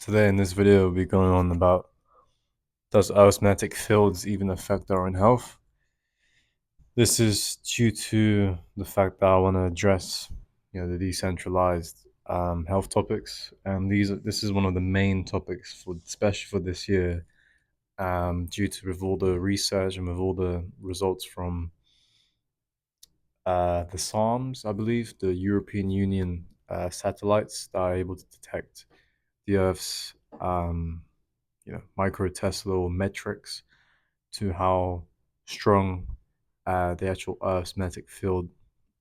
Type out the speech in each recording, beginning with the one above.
Today in this video, we'll be going on about does Earth's magnetic fields even affect our own health? This is due to the fact that I want to address, the decentralized health topics, and this is one of the main topics for, especially for this year, due to with all the research and with all the results from the SARMs, I believe, the European Union satellites that are able to detect the Earth's micro Tesla or metrics to how strong the actual Earth's magnetic field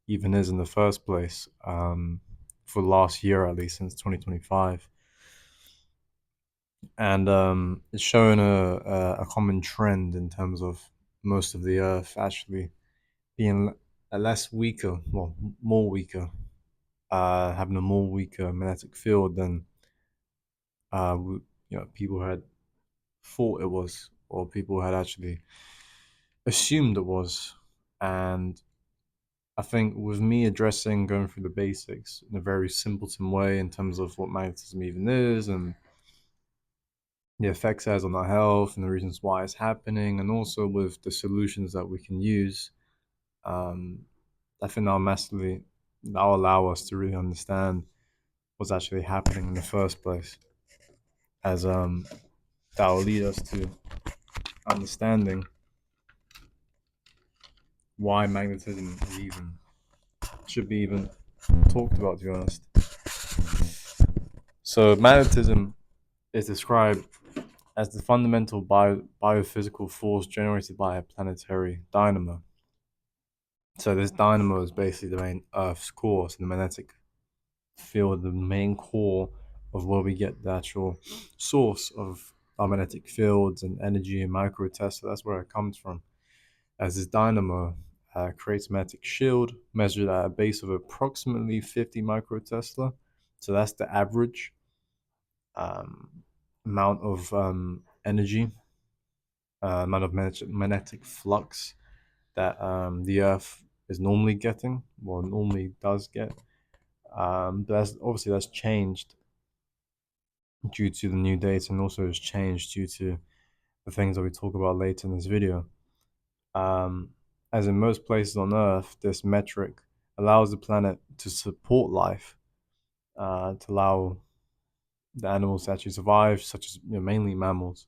even is in the first place, for the last year at least, since 2025. And it's showing a common trend in terms of most of the Earth actually being a less weaker, well, more weaker, having a more weaker magnetic field than uh, people had thought it was, or people had actually assumed it was. And I think with me addressing, going through the basics in a very simpleton way in terms of what magnetism even is and the effects it has on our health and the reasons why it's happening, and also with the solutions that we can use, um, I think that'll allow us to really understand what's actually happening in the first place, as that will lead us to understanding why magnetism is even should be even talked about, to be honest. So magnetism is described as the fundamental biophysical force generated by a planetary dynamo. So this dynamo is basically the main Earth's core, so the magnetic field, the main core of where we get the actual source of our magnetic fields and energy and micro Tesla. That's where it comes from. As this dynamo creates a magnetic shield measured at a base of approximately 50 micro Tesla. So that's the average um, amount of energy, amount of magnetic flux that the Earth is normally getting, or normally does get. But that's changed due to the new data, and also has changed due to the things that we talk about later in this video. Um, as in most places on Earth, this metric allows the planet to support life, to allow the animals to actually survive, such as mainly mammals.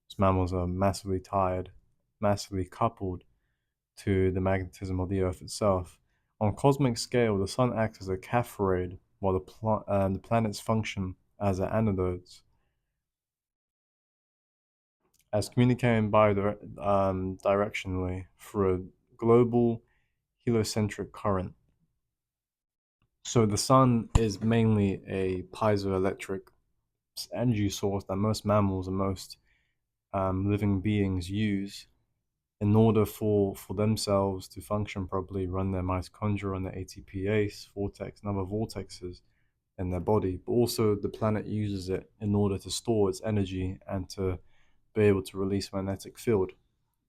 Because mammals are massively tied, massively coupled to the magnetism of the Earth itself. On a cosmic scale, the Sun acts as a cathode, while the planets function as anodes, as communicating directionally through a global heliocentric current. So the Sun is mainly a piezoelectric energy source that most mammals and most living beings use in order for themselves to function properly, run their mitochondria, run their ATPase vortex and other vortexes in their body. But also the planet uses it in order to store its energy and to be able to release magnetic field.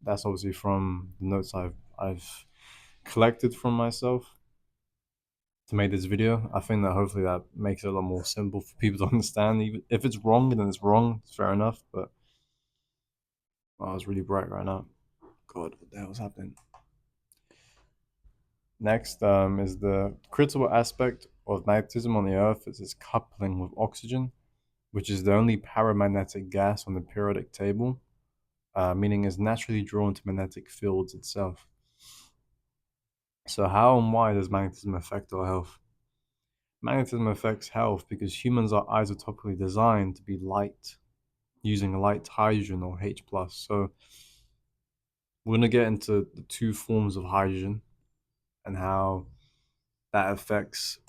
That's obviously from the notes I've collected from myself to make this video. I think that hopefully that makes it a lot more simple for people to understand. Even if it's wrong, then it's wrong. It's fair enough. But it's really bright right now. God, what the hell's happening? Next is the critical aspect of magnetism on the Earth is its coupling with oxygen, which is the only paramagnetic gas on the periodic table, meaning is naturally drawn to magnetic fields itself. So how and why does magnetism affect our health? Magnetism affects health because humans are isotopically designed to be light, using light hydrogen or H+. So we're going to get into the two forms of hydrogen and that affects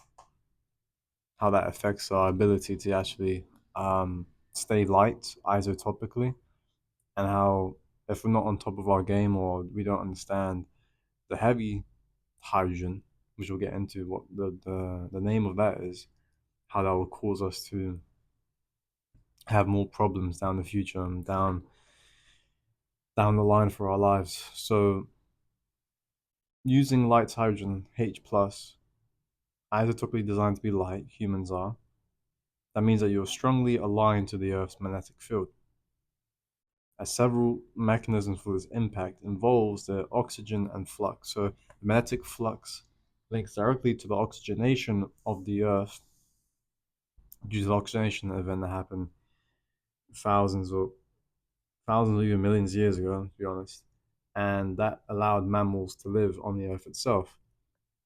our ability to actually stay light isotopically, and how if we're not on top of our game or we don't understand the heavy hydrogen, which we'll get into what the name of that is, how that will cause us to have more problems down the future and down the line for our lives. So using light hydrogen H plus, isotopically designed to be light, humans are, That means that you're strongly aligned to the Earth's magnetic field. As several mechanisms for this impact involves the oxygen and flux. So the magnetic flux links directly to the oxygenation of the Earth due to the oxidation event that happened thousands or even millions of years ago, to be honest. And that allowed mammals to live on the Earth itself.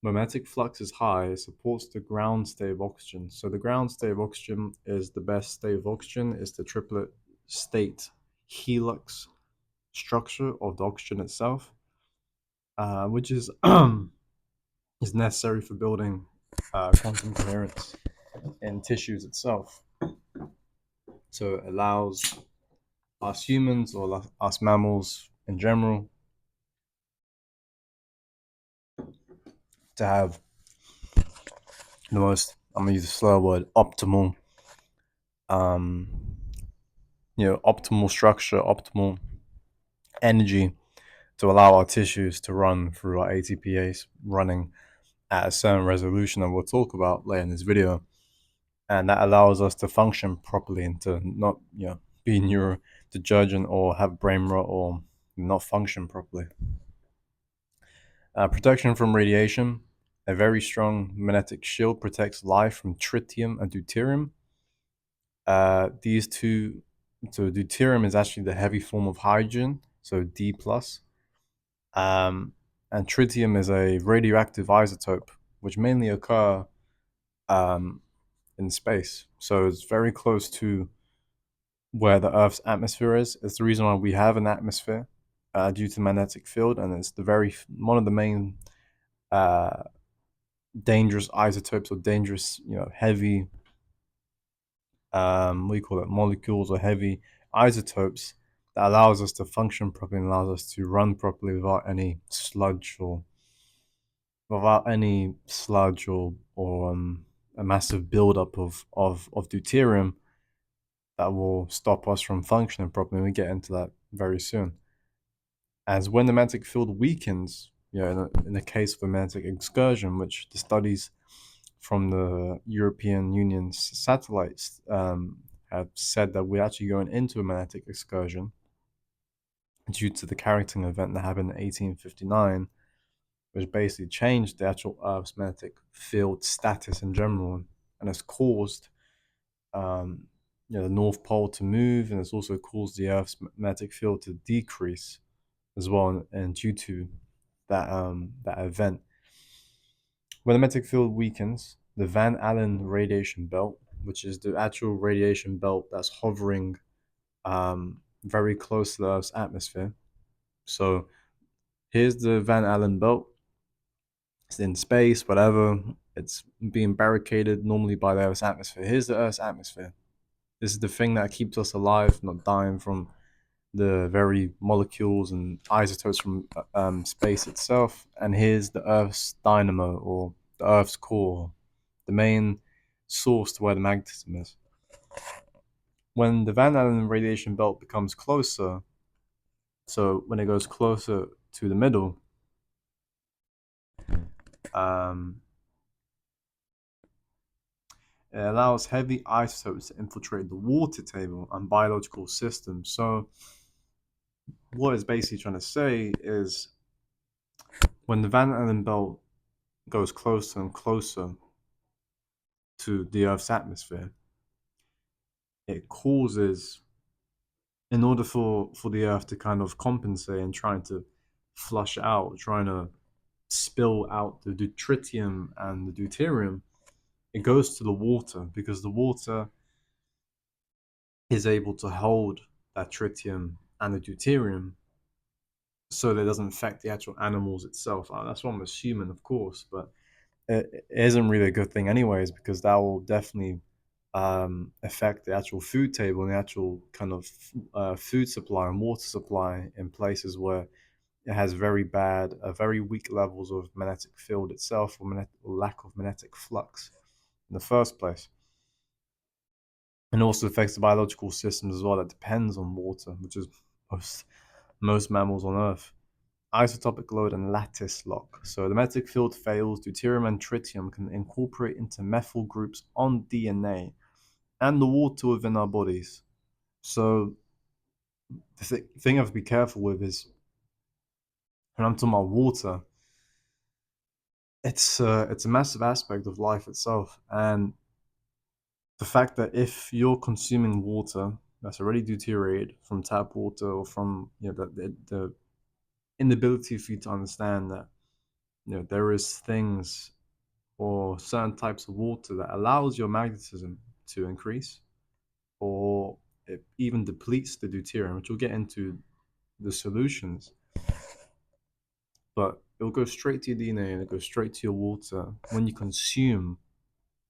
Magnetic flux is high, it supports the ground state of oxygen. So the ground state of oxygen is the best state of oxygen, is the triplet state helix structure of the oxygen itself, which is is necessary for building quantum coherence in tissues itself. So it allows us humans or us mammals in general to have the most, I'm gonna use a slow word, optimal, um, optimal structure, optimal energy to allow our tissues to run through our ATPase running at a certain resolution that we'll talk about later in this video. And that allows us to function properly and to not, be neurodegergent or have brain rot or not function properly. Protection from radiation. A very strong magnetic shield protects life from tritium and deuterium. These two, so deuterium is actually the heavy form of hydrogen, so D+. And tritium is a radioactive isotope, which mainly occur in space. So it's very close to where the Earth's atmosphere is. It's the reason why we have an atmosphere due to the magnetic field, and it's one of the main dangerous isotopes or dangerous, heavy, what do you call it, molecules or heavy isotopes that allows us to function properly and allows us to run properly without any sludge or a massive buildup of deuterium that will stop us from functioning properly. We get into that very soon. As when the magnetic field weakens, in the case of a magnetic excursion, which the studies from the European Union's satellites have said that we're actually going into a magnetic excursion due to the Carrington event that happened in 1859, which basically changed the actual Earth's magnetic field status in general, and has caused the North Pole to move, and it's also caused the Earth's magnetic field to decrease as well, and due to that event. When the magnetic field weakens, the Van Allen radiation belt, which is the actual radiation belt that's hovering very close to the Earth's atmosphere. So here's the Van Allen belt. It's in space, whatever. It's being barricaded normally by the Earth's atmosphere. Here's the Earth's atmosphere. This is the thing that keeps us alive, not dying from the very molecules and isotopes from space itself. And here's the Earth's dynamo, or the Earth's core, the main source to where the magnetism is. When the Van Allen radiation belt becomes closer, so when it goes closer to the middle, it allows heavy isotopes to infiltrate the water table and biological systems. So what it's basically trying to say is when the Van Allen belt goes closer and closer to the Earth's atmosphere, it causes, in order for the Earth to kind of compensate and trying to flush out, trying to spill out the tritium and the deuterium, it goes to the water because the water is able to hold that tritium and the deuterium so that it doesn't affect the actual animals itself. That's what I'm assuming, of course, but it isn't really a good thing anyways, because that will definitely affect the actual food table and the actual kind of food supply and water supply in places where it has very weak levels of magnetic field itself, or lack of magnetic flux in the first place. And also affects the biological systems as well that depends on water, which is most mammals on Earth. Isotopic load and lattice lock. So the magnetic field fails, deuterium and tritium can incorporate into methyl groups on DNA and the water within our bodies. So the thing I have to be careful with is when I'm talking about water, it's a massive aspect of life itself, and the fact that if you're consuming water that's already deteriorated from tap water or from the inability for you to understand that there is things or certain types of water that allows your magnetism to increase, or it even depletes the deuterium, which we'll get into the solutions. But it'll go straight to your DNA and it'll go straight to your water when you consume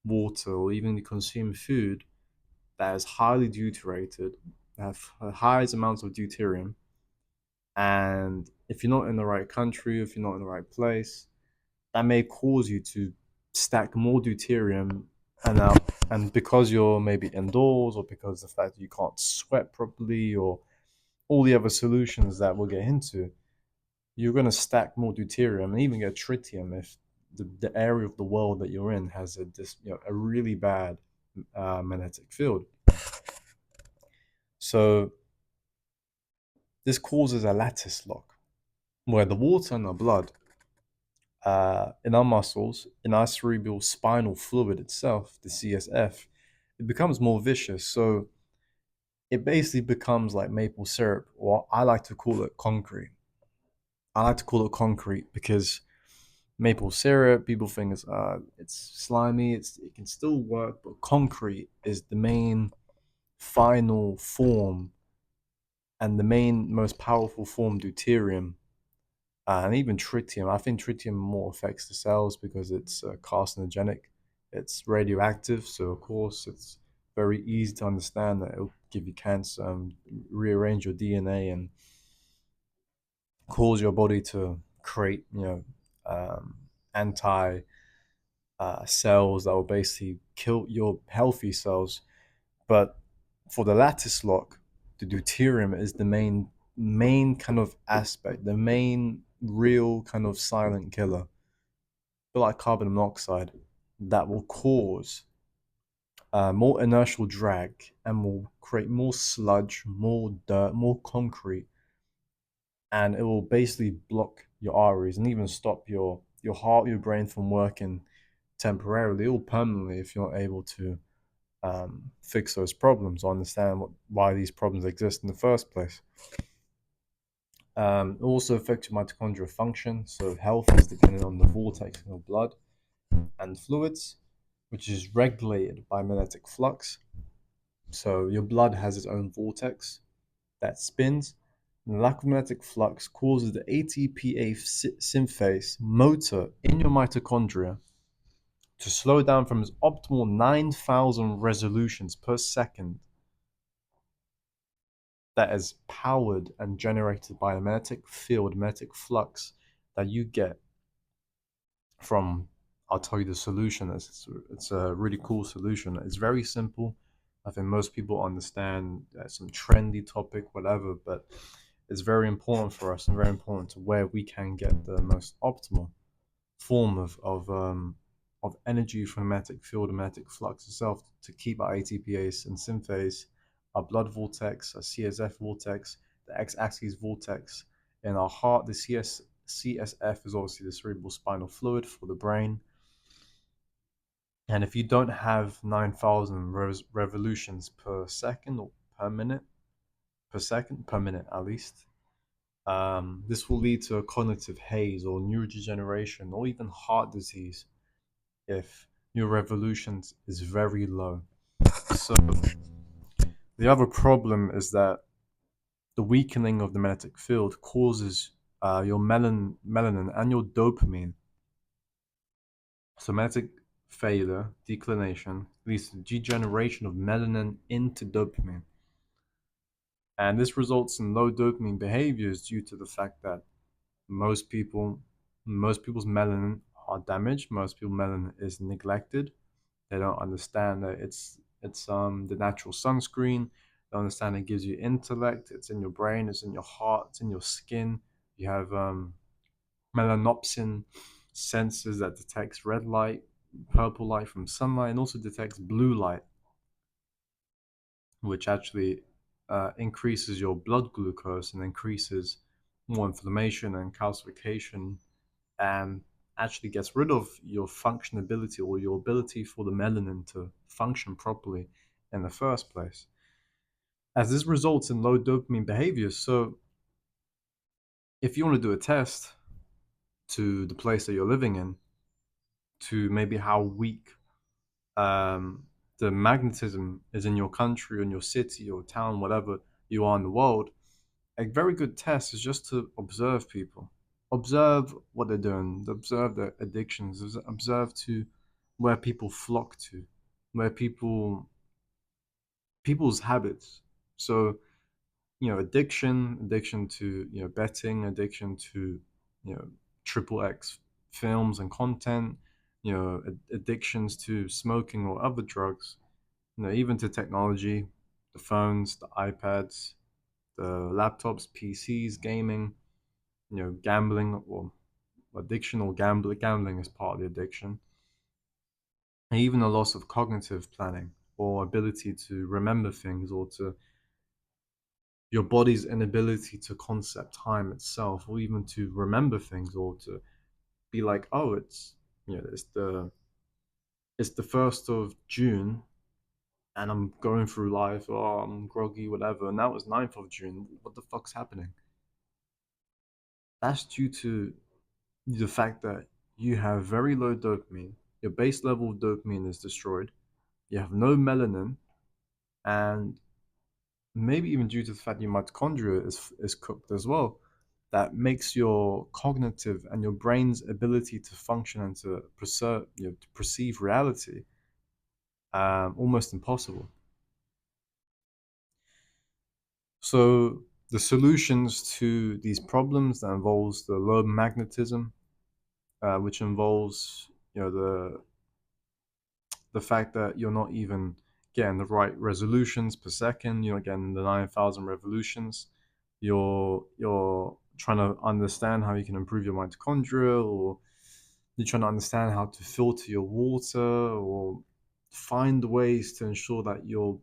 water or even you consume food that is highly deuterated, that have highest amounts of deuterium. And if you're not in the right country, if you're not in the right place, that may cause you to stack more deuterium and out. And because you're maybe indoors, or because of the fact that you can't sweat properly, or all the other solutions that we'll get into, you're going to stack more deuterium and even get tritium if the area of the world that you're in has a really bad magnetic field. So this causes a lattice lock where the water in our blood, in our muscles, in our cerebral spinal fluid itself, the CSF, it becomes more vicious. So it basically becomes like maple syrup, or I like to call it concrete. I like to call it concrete because maple syrup, people think it's slimy. It can still work, but concrete is the main final form and the main most powerful form deuterium, and even tritium. I think tritium more affects the cells because it's carcinogenic. It's radioactive, so of course it's very easy to understand that it'll give you cancer, rearrange your DNA, and cause your body to create, anti cells that will basically kill your healthy cells. But for the lattice lock, the deuterium is the main kind of aspect, the main real kind of silent killer, but like carbon monoxide, that will cause more inertial drag and will create more sludge, more dirt, more concrete, and it will basically block your arteries and even stop your heart, your brain from working temporarily or permanently if you're not able to fix those problems or understand why these problems exist in the first place. It also affects your mitochondrial function, so health is dependent on the vortex in your blood and fluids, which is regulated by magnetic flux. So your blood has its own vortex that spins, and the lack of magnetic flux causes the ATPase synthase motor in your mitochondria to slow down from its optimal 9,000 resolutions per second, that is powered and generated by a magnetic field, magnetic flux that you get from. I'll tell you the solution. It's a really cool solution. It's very simple. I think most people understand some trendy topic, whatever, but it's very important for us and very important to where we can get the most optimal form of energy from magnetic field and magnetic flux itself to keep our ATPase and synthase, our blood vortex, our CSF vortex, the x-axis vortex. In our heart, the CSF is obviously the cerebral spinal fluid for the brain. And if you don't have 9,000 revolutions per second or per minute, per minute at least, this will lead to a cognitive haze or neurodegeneration or even heart disease if your revolutions is very low. So the other problem is that the weakening of the magnetic field causes your melanin and your dopamine. So magnetic failure, declination, leads to degeneration of melanin into dopamine. And this results in low dopamine behaviors due to the fact that most people, most people's melanin are damaged. Most people's melanin is neglected. They don't understand that it's the natural sunscreen. They don't understand it gives you intellect. It's in your brain. It's in your heart. It's in your skin. You have melanopsin sensors that detects red light, purple light from sunlight, and also detects blue light. which actually increases your blood glucose and increases more inflammation and calcification, and actually gets rid of your functionability or your ability for the melanin to function properly in the first place. As this results in low dopamine behaviors. So, if you want to do a test to the place that you're living in, to maybe how weak um, the magnetism is in your country, in your city or town, whatever you are in the world, a very good test is just to observe people, observe what they're doing, observe their addictions, observe to where people flock to, where people's habits. So, addiction to betting, addiction to triple X films and content, addictions to smoking or other drugs, even to technology, the phones, the iPads, the laptops, PCs, gaming, gambling or addiction or gambling is part of the addiction, and even a loss of cognitive planning or ability to remember things, or to your body's inability to concept time itself, or even to remember things, or to be like, oh, it's the 1st of June, and I'm going through life, oh, I'm groggy, whatever, and that was 9th of June. What the fuck's happening? That's due to the fact that you have very low dopamine. Your base level of dopamine is destroyed. You have no melanin, and maybe even due to the fact your mitochondria is cooked as well. That makes your cognitive and your brain's ability to function and to perceive reality almost impossible. So the solutions to these problems that involves the low magnetism, which involves the fact that you're not even getting the right resolutions per second, you're not getting the 9,000 revolutions. You're trying to understand how you can improve your mitochondria, or you're trying to understand how to filter your water, or find ways to ensure that your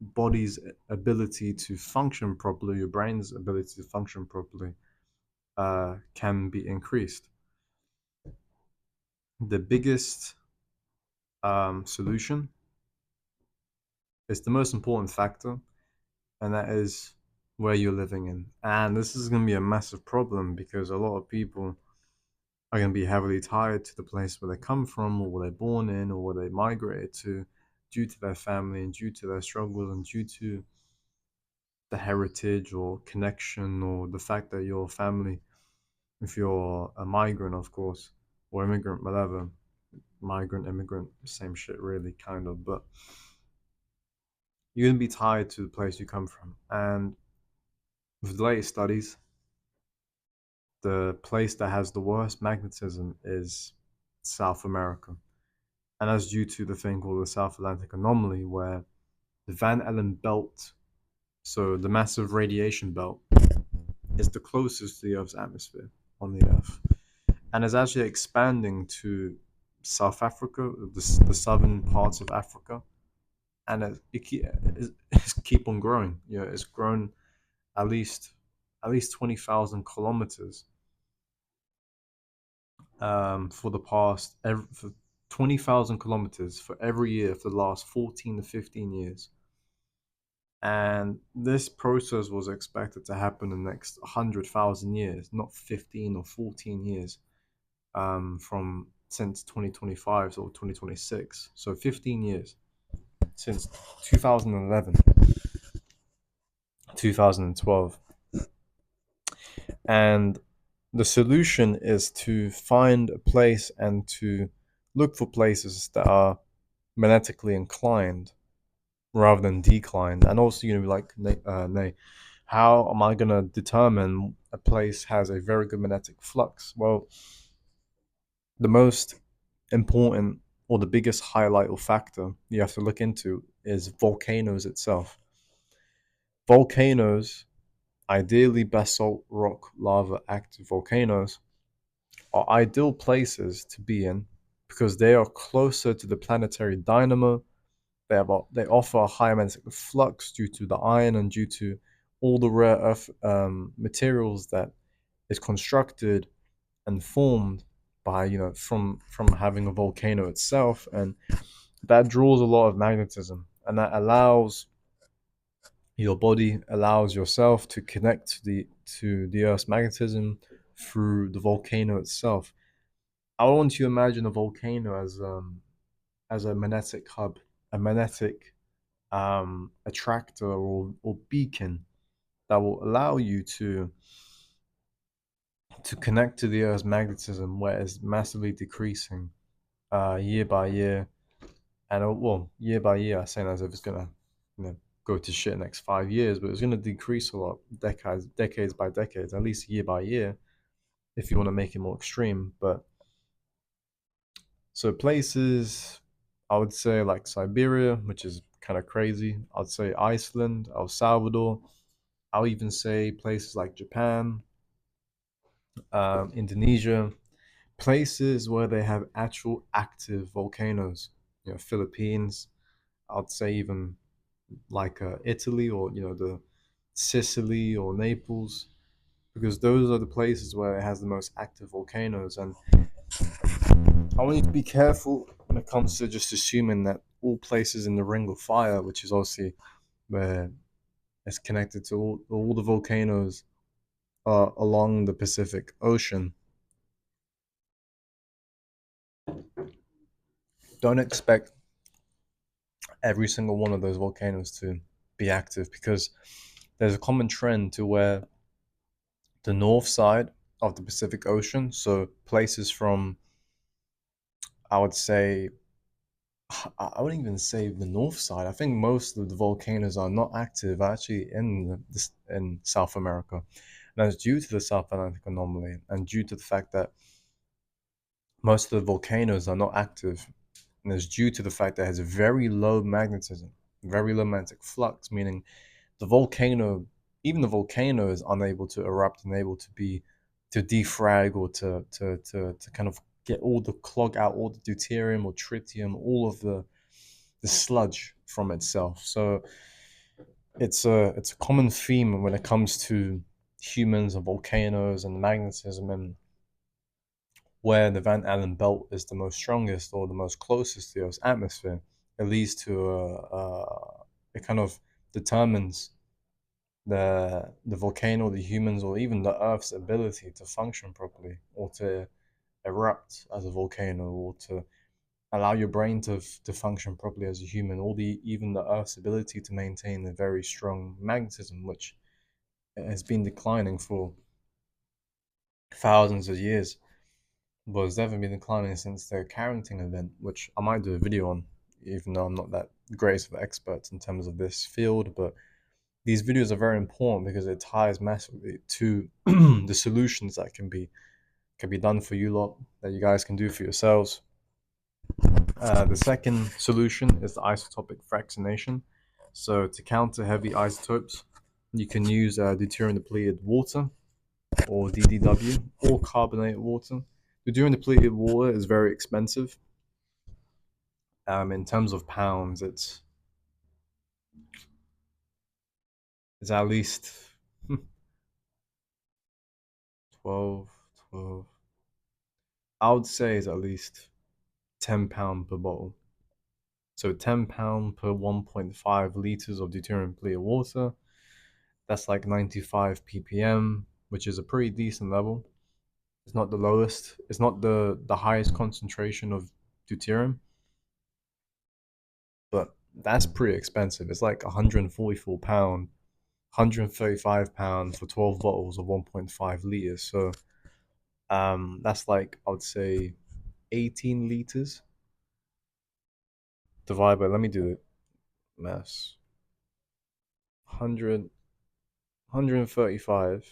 body's ability to function properly, your brain's ability to function properly, can be increased. The biggest solution is the most important factor, and that is where you're living in. And this is going to be a massive problem because a lot of people are going to be heavily tied to the place where they come from, or where they're born in, or where they migrated to, due to their family and due to their struggles and due to the heritage or connection, or the fact that your family, if you're a migrant, of course, or immigrant, whatever, migrant, immigrant, same shit, really, kind of, but you're going to be tied to the place you come from. And with the latest studies, the place that has the worst magnetism is South America. And that's due to the thing called the South Atlantic Anomaly, where the Van Allen belt, so the massive radiation belt, is the closest to the Earth's atmosphere on the Earth, and is actually expanding to South Africa, the southern parts of Africa, and it's keep on growing. It's grown at least 20,000 kilometers for the past for 20,000 kilometers for every year for the last 14 to 15 years. And this process was expected to happen in the next 100,000 years, not 15 or 14 years, from since 2025 or 2026. So 15 years since 2011, 2012. And the solution is to find a place and to look for places that are magnetically inclined rather than declined. And also, you're gonna be like, Nay, how am I gonna determine a place has a very good magnetic flux? Well, the most important, or the biggest highlight or factor you have to look into, is volcanoes itself. Volcanoes, ideally basalt rock lava active volcanoes, are ideal places to be in because they are closer to the planetary dynamo they offer a high magnetic flux due to the iron and due to all the rare earth materials that is constructed and formed by from having a volcano itself, and that draws a lot of magnetism, and that allows your body, allows yourself to connect to the earth's magnetism through the volcano itself. I want you to imagine a volcano as a magnetic hub, a magnetic attractor or beacon that will allow you to connect to the Earth's magnetism, where it's massively decreasing year by year, and well, year by year. I say that as if it's gonna, go to shit next 5 years, but it's gonna decrease a lot, decades by decades, at least year by year, if you want to make it more extreme. But so places, I would say like Siberia, which is kind of crazy. I'd say Iceland, El Salvador. I'll even say places like Japan, Indonesia, places where they have actual active volcanoes. Philippines. I'd say even like Italy, or the Sicily or Naples, because those are the places where it has the most active volcanoes. And I want you to be careful when it comes to just assuming that all places in the Ring of Fire, which is obviously where it's connected to all the volcanoes along the Pacific Ocean. Don't expect every single one of those volcanoes to be active, because there's a common trend to where the north side of the Pacific Ocean, so places from, I would say, I wouldn't even say the north side. I think most of the volcanoes are not active actually in South America. And that's due to the South Atlantic anomaly and due to the fact that most of the volcanoes are not active. And it's due to the fact that it has a very low magnetism, very low magnetic flux, meaning the volcano, even the volcano, is unable to erupt and able to defrag, or to kind of clog out all the deuterium or tritium, all of the sludge from itself. So it's a common theme when it comes to humans and volcanoes and magnetism, and where the Van Allen belt is the most strongest or the most closest to Earth's atmosphere. It leads to it kind of determines the volcano, the humans, or even the Earth's ability to function properly, or to erupt as a volcano, or to allow your brain to function properly as a human, or even the Earth's ability to maintain a very strong magnetism, which has been declining for thousands of years, but it's never been declining since the Carrington event, which I might do a video on, even though I'm not that great of an expert in terms of this field. But these videos are very important because it ties massively to the solutions that can be done for you lot, that you guys can do for yourselves. The second solution is the isotopic fractionation. So to counter heavy isotopes, you can use deuterium depleted water, or DDW, or carbonated water. Deuterium depleted water is very expensive. In terms of pounds, it's at least 12, 12. I would say it's at least £10 per bottle. So £10 per 1.5 liters of deuterium depleted water. That's like 95 ppm, which is a pretty decent level. It's not the lowest. It's not the highest concentration of deuterium, but that's pretty expensive. It's like £144, £135 for 12 bottles of 1.5 liters. So that's like, I would say, 18 liters divided by, let me do it, mass, 100, £135,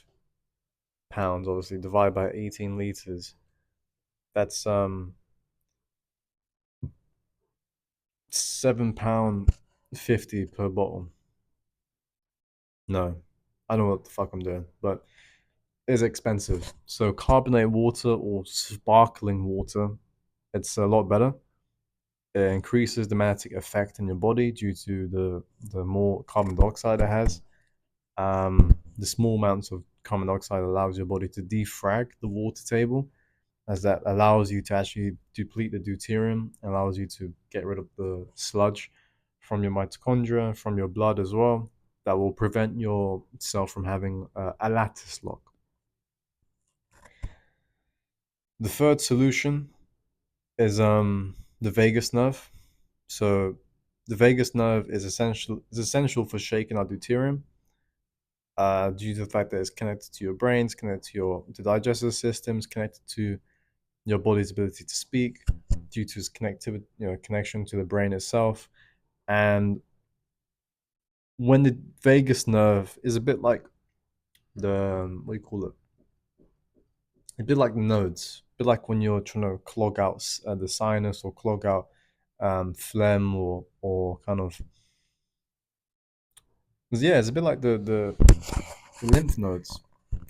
obviously, divided by 18 liters. That's £7.50 per bottle. No, I don't know what the fuck I'm doing, but it's expensive. So carbonated water or sparkling water, it's a lot better. It increases the magnetic effect in your body due to the more carbon dioxide it has. The small amounts of carbon dioxide allows your body to defrag the water table, as that allows you to actually deplete the deuterium, allows you to get rid of the sludge from your mitochondria, from your blood as well. That will prevent your cell from having a lattice lock. The third solution is the vagus nerve. So the vagus nerve is essential for shaking our deuterium, due to the fact that it's connected to your brains, connected to your to digestive systems, connected to your body's ability to speak, due to its connectivity, connection to the brain itself. And when the vagus nerve is a bit like the what do you call it? A bit like nodes, a bit like when you're trying to clog out the sinus, or clog out phlegm, or kind of, yeah, it's a bit like the lymph nodes.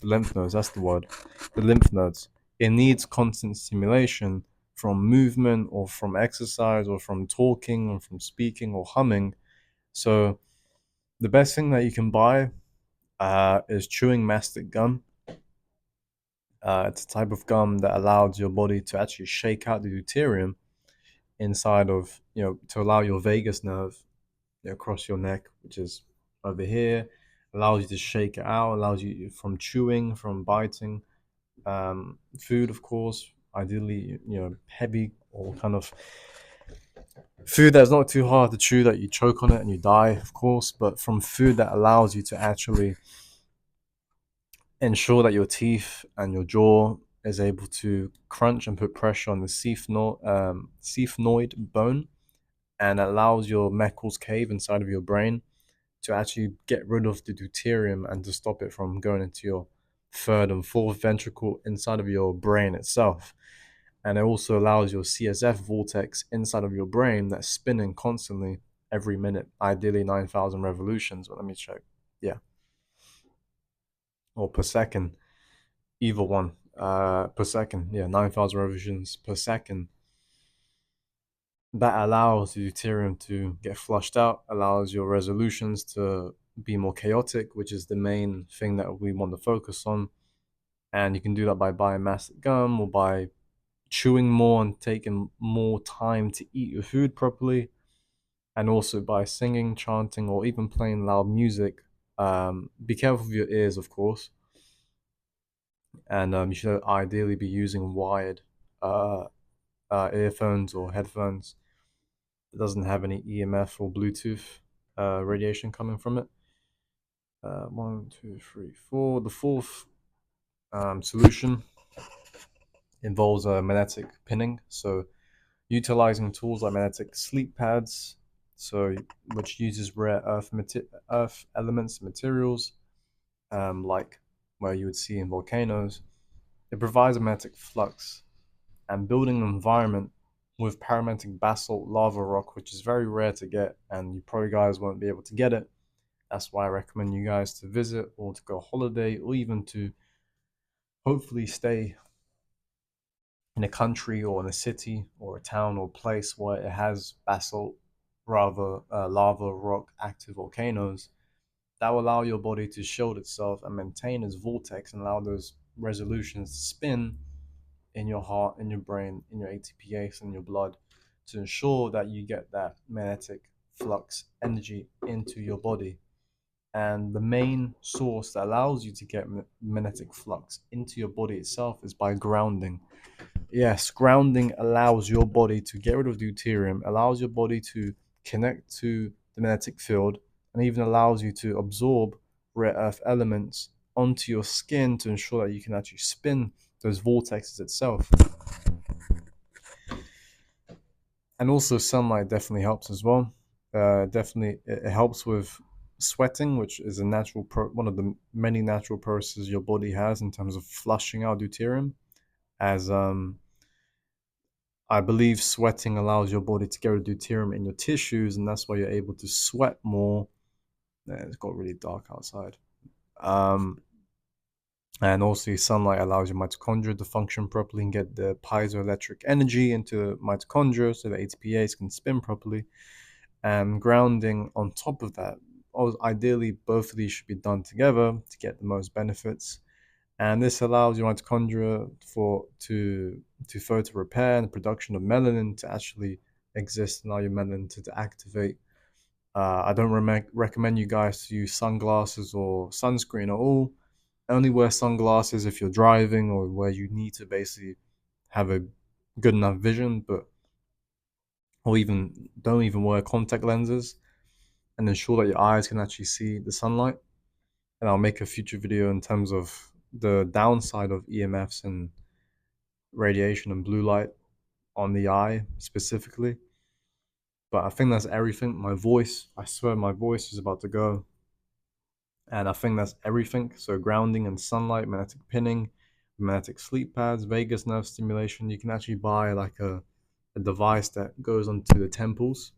The lymph nodes, that's the word. The lymph nodes. It needs constant stimulation from movement, or from exercise, or from talking, or from speaking, or humming. So the best thing that you can buy is chewing mastic gum. It's a type of gum that allows your body to actually shake out the deuterium inside of, to allow your vagus nerve, across your neck, which is over here, allows you to shake it out, allows you from chewing, from biting, food, of course, ideally, heavy, or kind of food that's not too hard to chew that you choke on it and you die, of course, but from food that allows you to actually ensure that your teeth and your jaw is able to crunch and put pressure on the sphenoid bone, and allows your Meckel's cave inside of your brain to actually get rid of the deuterium and to stop it from going into your third and fourth ventricle inside of your brain itself. And it also allows your CSF vortex inside of your brain that's spinning constantly every minute, ideally 9,000 revolutions. But let me check. Yeah, or per second, either one. Per second, yeah, 9,000 revolutions per second. That allows the deuterium to get flushed out, allows your resolutions to be more chaotic, which is the main thing that we want to focus on. And you can do that by buying mastic gum, or by chewing more and taking more time to eat your food properly, and also by singing, chanting, or even playing loud music. Be careful with your ears, of course, and you should ideally be using wired uh, earphones or headphones that doesn't have any EMF or Bluetooth radiation coming from it. One, two, three, four. The fourth solution involves magnetic pinning. So utilizing tools like magnetic sleep pads, so which uses rare earth elements and materials, like where you would see in volcanoes. It provides a magnetic flux, and building an environment with paramagnetic basalt lava rock, which is very rare to get, and you probably guys won't be able to get it. That's why I recommend you guys to visit, or to go holiday, or even to hopefully stay in a country, or in a city, or a town, or place where it has basalt, rather lava rock active volcanoes, that will allow your body to shield itself and maintain its vortex, and allow those resolutions to spin in your heart, in your brain, in your ATPase, in your blood, to ensure that you get that magnetic flux energy into your body. And the main source that allows you to get magnetic flux into your body itself is by grounding. Yes, grounding allows your body to get rid of deuterium, allows your body to connect to the magnetic field, and even allows you to absorb rare earth elements onto your skin to ensure that you can actually spin those vortexes itself. And also, sunlight definitely helps as well. Definitely, it helps with sweating, which is one of the many natural processes your body has in terms of flushing out deuterium. As I believe sweating allows your body to get rid of deuterium in your tissues, and that's why you're able to sweat more. Yeah, it's got really dark outside. Um, And also, sunlight allows your mitochondria to function properly and get the piezoelectric energy into mitochondria so that ATPase can spin properly. And grounding on top of that, ideally, both of these should be done together to get the most benefits. And this allows your mitochondria to photo repair and the production of melanin to actually exist and allow your melanin to activate. I don't recommend you guys to use sunglasses or sunscreen at all. Only wear sunglasses if you're driving or where you need to basically have a good enough vision, or even don't even wear contact lenses, and ensure that your eyes can actually see the sunlight. And I'll make a future video in terms of the downside of EMFs and radiation and blue light on the eye specifically. But I think that's everything. My voice, I swear my voice is about to go. And I think that's everything. So grounding and sunlight, magnetic pinning, magnetic sleep pads, vagus nerve stimulation. You can actually buy like a device that goes onto the temples.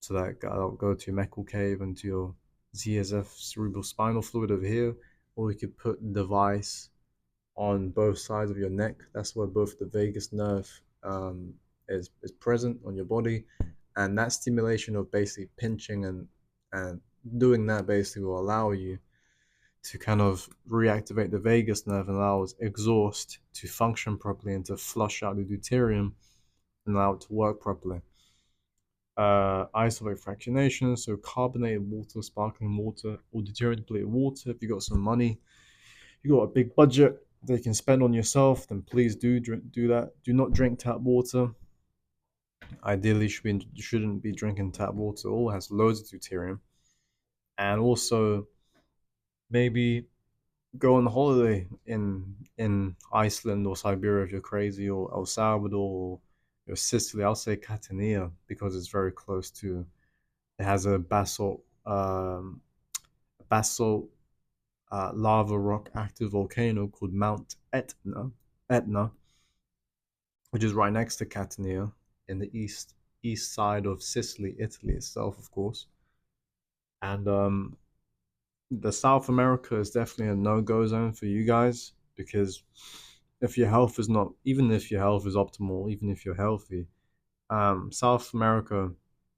So that will go to your Meckel cave and to your ZSF cerebral spinal fluid over here. Or you could put the device on both sides of your neck. That's where both the vagus nerve is present on your body. And that stimulation of basically pinching and doing that basically will allow you to kind of reactivate the vagus nerve and allows exhaust to function properly and to flush out the deuterium and allow it to work properly. Isolate fractionation, so carbonated water, sparkling water, or deuterium depleted water. If you got some money, you got a big budget that you can spend on yourself, then please do that. Do not drink tap water. Ideally, you shouldn't be drinking tap water. It all has loads of deuterium. And also, maybe go on holiday in Iceland or Siberia if you're crazy, or El Salvador, or Sicily. I'll say Catania because it's very close to. It has a basalt lava rock active volcano called Mount Etna, which is right next to Catania in the east side of Sicily, Italy itself, of course. And the South America is definitely a no-go zone for you guys because if your health is not, even if your health is optimal, even if you're healthy, South America,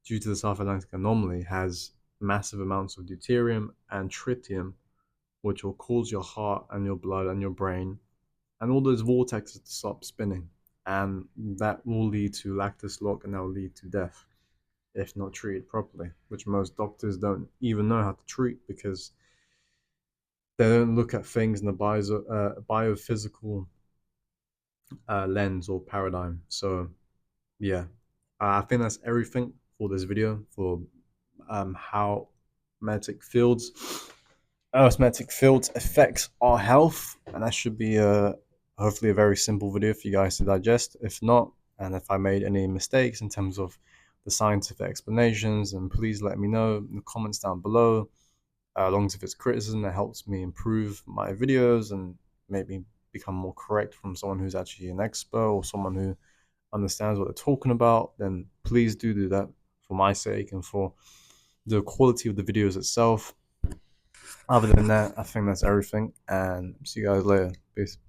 due to the South Atlantic anomaly, has massive amounts of deuterium and tritium, which will cause your heart and your blood and your brain and all those vortexes to stop spinning. And that will lead to lactus lock and that will lead to death if not treated properly, which most doctors don't even know how to treat because they don't look at things in a biophysical lens or paradigm. So yeah, I think that's everything for this video for how magnetic fields, Earth's magnetic fields affects our health, and that should be hopefully a very simple video for you guys to digest. If not, and if I made any mistakes in terms of the scientific explanations, and please let me know in the comments down below. Long as if it's criticism that helps me improve my videos and maybe become more correct from someone who's actually an expert or someone who understands what they're talking about, then please do that for my sake and for the quality of the videos itself. Other than that, I think that's everything, and see you guys later. Peace.